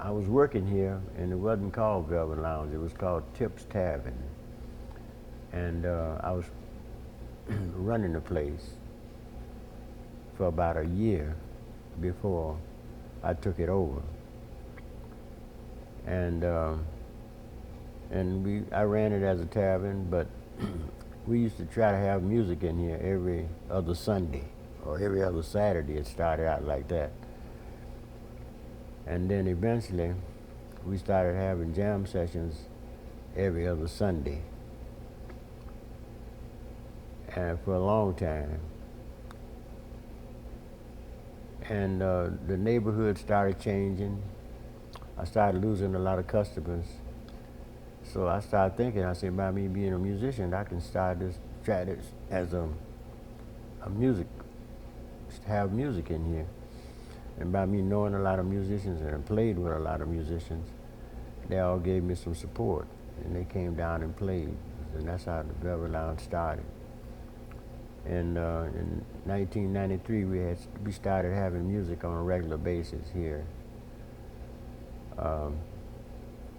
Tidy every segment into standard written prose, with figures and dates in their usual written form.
I was working here, and it wasn't called Velvet Lounge. It was called Tip's Tavern, and I was running the place for about a year before I took it over, and I ran it as a tavern, but we used to try to have music in here every other Sunday or every other Saturday. It started out like that. And then eventually we started having jam sessions every other Sunday. And for a long time. And the neighborhood started changing. I started losing a lot of customers. So I started thinking, I said, by me being a musician, I can try this as a music, have music in here. And by me knowing a lot of musicians and I played with a lot of musicians, they all gave me some support. And they came down and played. And that's how the Velvet Lounge started. And in 1993, we started having music on a regular basis here.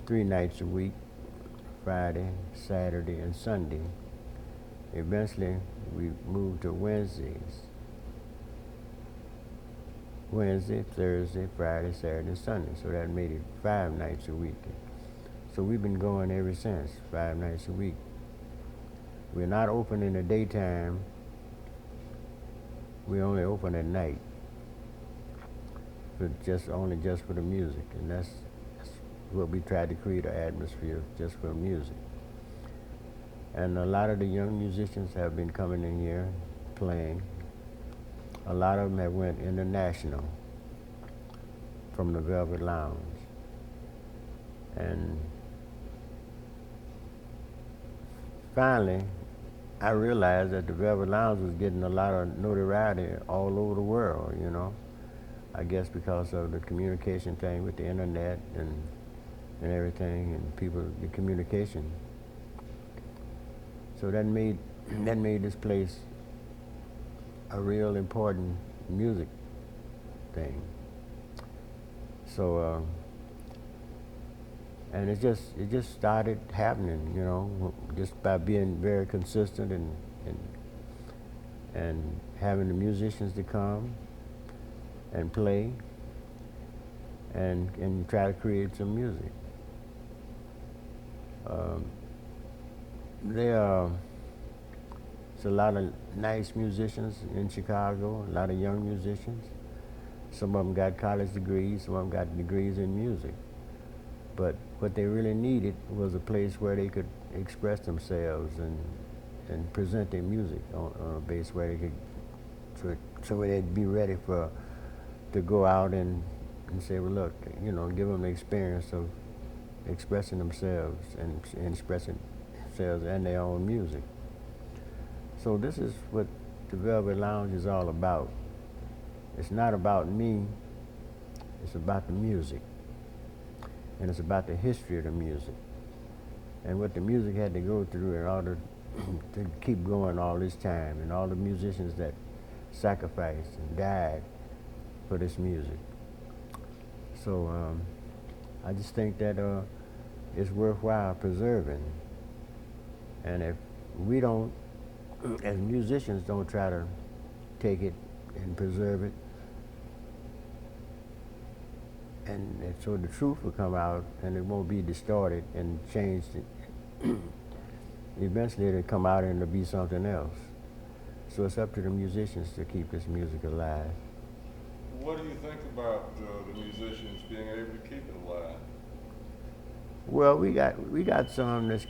3 nights a week, Friday, Saturday, and Sunday. Eventually, we moved to Wednesdays. Wednesday, Thursday, Friday, Saturday, and Sunday. So that made it 5 nights a week. So we've been going ever since, 5 nights a week. We're not open in the daytime. We only open at night, but only just for the music, and that's what we tried to create, an atmosphere just for music. And a lot of the young musicians have been coming in here playing. A lot of them have went international from the Velvet Lounge, and finally I realized that the Velvet Lounge was getting a lot of notoriety all over the world, you know. I guess because of the communication thing with the internet and everything, and people, the communication. So that made this place a real important music thing. So and it just started happening, you know, just by being very consistent and having the musicians to come and play and try to create some music. There's a lot of nice musicians in Chicago, a lot of young musicians. Some of them got college degrees, some of them got degrees in music. But what they really needed was a place where they could express themselves and present their music on a base where they could, so they'd be ready to go out and say, well, look, you know, give them the experience of expressing themselves and expressing themselves and their own music. So this is what the Velvet Lounge is all about. It's not about me, it's about the music. And it's about the history of the music and what the music had to go through in order to keep going all this time, and all the musicians that sacrificed and died for this music. So I just think that it's worthwhile preserving. And if we don't, as musicians, don't try to take it and preserve it, and so the truth will come out and it won't be distorted and changed. Eventually it'll come out and it'll be something else. So it's up to the musicians to keep this music alive. What do you think about the musicians being able to keep it alive? Well, we got some that's...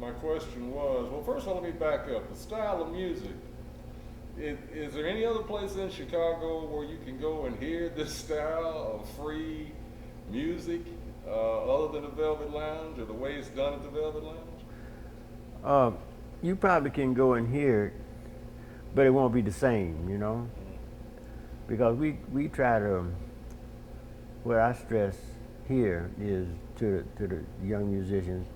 My question was, well, first of all, let me back up. The style of music, is there any other place in Chicago where you can go and hear this style of free music other than the Velvet Lounge, or the way it's done at the Velvet Lounge? You probably can go and hear it, but it won't be the same, you know? Because we try to, what I stress here is to the young musicians,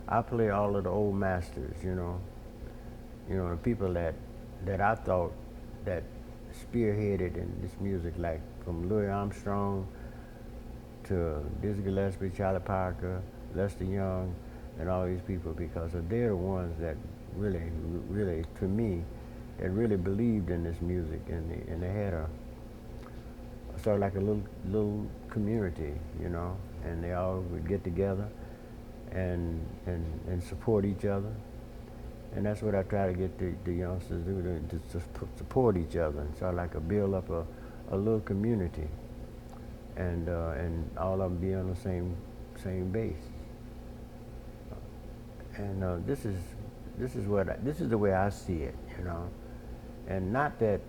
I play all of the old masters, you know, the people that I thought that spearheaded in this music, like from Louis Armstrong to Dizzy Gillespie, Charlie Parker, Lester Young, and all these people, because they're the ones that really, to me, that really believed in this music, and they had a sort of like a little community, you know, and they all would get together and support each other. And that's what I try to get the youngsters to do, to support each other and sort of like build up a little community, and all of them be on the same base. And this is the way I see it, you know. And not that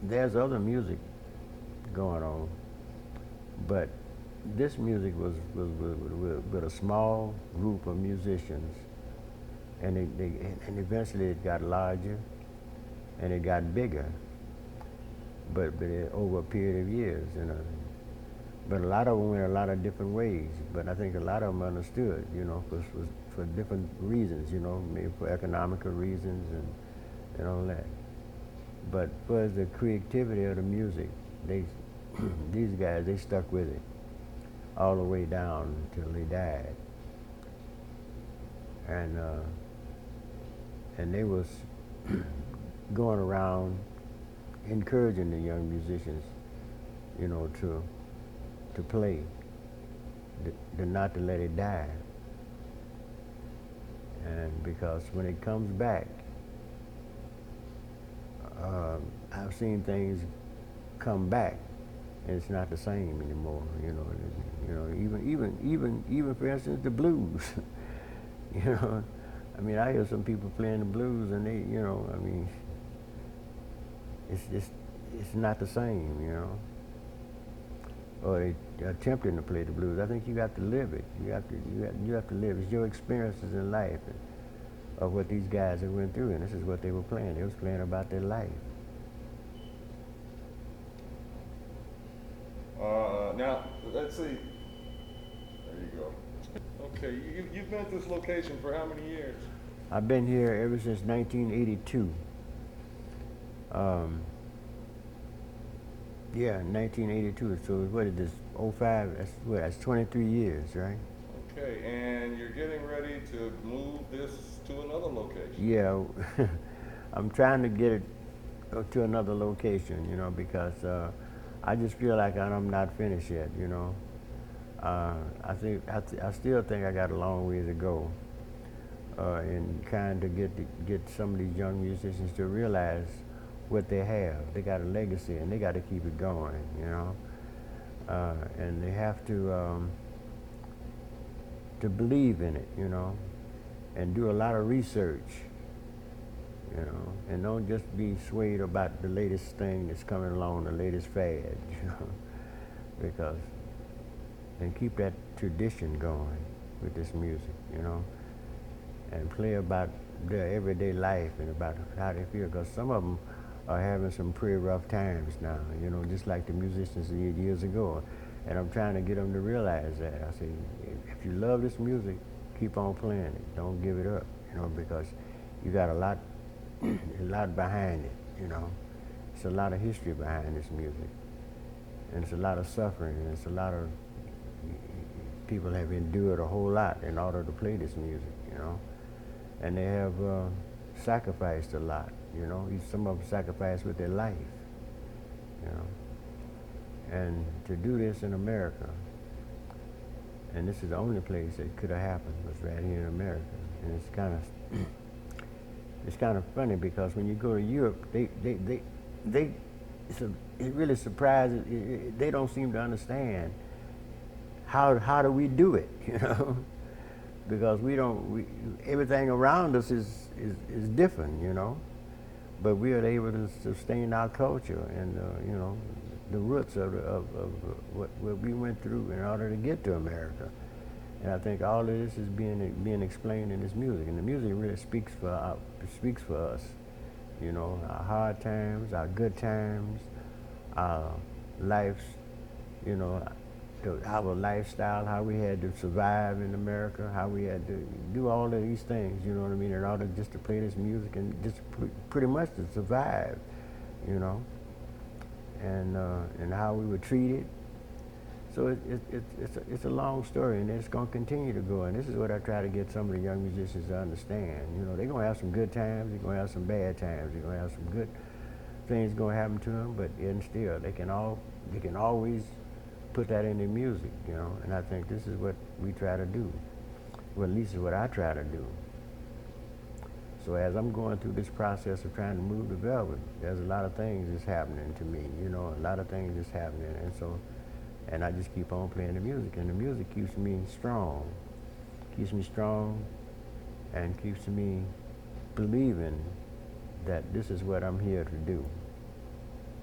there's other music going on, but this music was with a small group of musicians, and and eventually it got larger, and it got bigger, but over a period of years, you know. But a lot of them went a lot of different ways. But I think a lot of them understood, you know, for different reasons, you know, maybe for economical reasons and all that. But for the creativity of the music, these guys, they stuck with it all the way down until they died. And they was going around encouraging the young musicians, you know, to play, not to let it die. And because when it comes back, I've seen things come back, and it's not the same anymore. You know, even for instance, the blues. You know, I mean, I hear some people playing the blues, and they, you know, I mean, it's not the same. You know, or they attempting to play the blues. I think you got to live it. You have to live. It's your experiences in life of what these guys have went through, and this is what they were playing. They was playing about their life. Now, let's see. There you go. Okay, you've been at this location for how many years? I've been here ever since 1982. Yeah, 1982. So what is this? 05? That's 23 years, right? Okay, and you're getting ready to move this to another location. Yeah, I'm trying to get it to another location, you know, because I just feel like I'm not finished yet, you know. I still think I got a long way to go in kind of get some of these young musicians to realize what they have. They got a legacy, and they got to keep it going, you know. And they have to believe in it, you know, and do a lot of research, you know, and don't just be swayed about the latest thing that's coming along, the latest fad, you know, and keep that tradition going with this music, you know, and play about their everyday life and about how they feel, because some of them are having some pretty rough times now, you know, just like the musicians years ago. And I'm trying to get them to realize that. I say, if you love this music, keep on playing it. Don't give it up, you know, because you got a lot behind it, you know. It's a lot of history behind this music. And it's a lot of suffering, and it's a lot of people have endured a whole lot in order to play this music, you know. And they have sacrificed a lot, you know. Some of them sacrificed with their life, you know. And to do this in America, and this is the only place it could have happened, was right here in America. And it's kind of funny, because when you go to Europe, it really surprises. They don't seem to understand how do we do it, you know, because everything around us is different, you know, but we are able to sustain our culture and you know, the roots of what we went through in order to get to America. And I think all of this is being explained in this music, and the music really speaks for us, you know, our hard times, our good times, our lives, you know, our lifestyle, how we had to survive in America, how we had to do all of these things, you know what I mean, in order just to play this music and just pretty much to survive, you know, and how we were treated. So it's a long story, and it's going to continue to go. And this is what I try to get some of the young musicians to understand. You know, they're going to have some good times, they're going to have some bad times, they're going to have some good things going to happen to them, but and still, they can always put that in their music, you know. And I think this is what we try to do. Well, at least is what I try to do. So as I'm going through this process of trying to move the velvet, there's a lot of things that's happening to me, you know, a lot of things that's happening, and I just keep on playing the music, and the music keeps me strong, and keeps me believing that this is what I'm here to do.